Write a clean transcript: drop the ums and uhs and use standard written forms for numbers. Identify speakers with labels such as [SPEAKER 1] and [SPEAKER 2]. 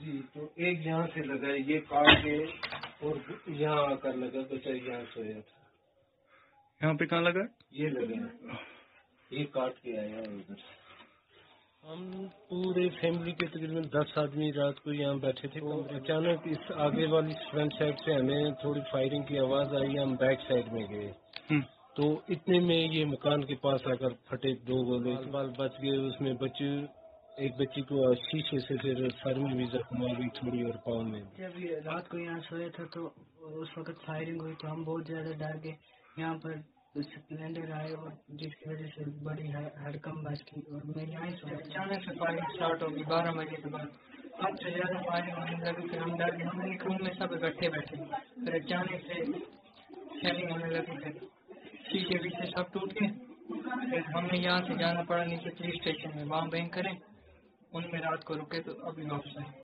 [SPEAKER 1] جی تو ایک یہاں سے لگا یہ کاٹ کے اور یہاں آ کر لگا بچہ یہاں سویا تھا.
[SPEAKER 2] یہاں پہ کہاں لگا؟
[SPEAKER 1] یہ لگا یہ کاٹ کے آیا ادھر سے. ہم پورے فیملی کے تقریباً 10 آدمی رات کو یہاں بیٹھے تھے. اچانک اس آگے والی فرنٹ سائڈ سے ہمیں تھوڑی فائرنگ کی آواز آئی. ہم بیک سائڈ میں گئے تو اتنے میں یہ مکان کے پاس آ کر پھٹے 2 گولے. بال بچ گئے. اس میں ایک بچی کو شیشے سے پھر سر میں بھی زخم آ گئی تھوڑی اور پاؤں میں.
[SPEAKER 3] جب رات کو یہاں سویا تھا تو اس وقت فائرنگ ہوئی تو ہم بہت زیادہ ڈر گئے. یہاں پر سپلینڈر آئے اور جس کی وجہ سے بڑی ہڑکم بچ گئی اور میں یہاں سے اچانک سے فائرنگ اسٹارٹ ہوگی 12 بجے کے بعد. حد سے زیادہ فائرنگ ہونے لگی. پھر ہم ڈر گئے. ہم ایک روم میں سب اکٹھے بیٹھے. پھر اچانک سے شیلنگ ہونے لگی. پھر شیشے پیچھے سب ٹوٹ گئے. پھر ہمیں یہاں سے جانا پڑا نیچے پولیس اسٹیشن میں. وہاں بینک کریں ان میں رات کو رکے تو ابھی واپس آئے.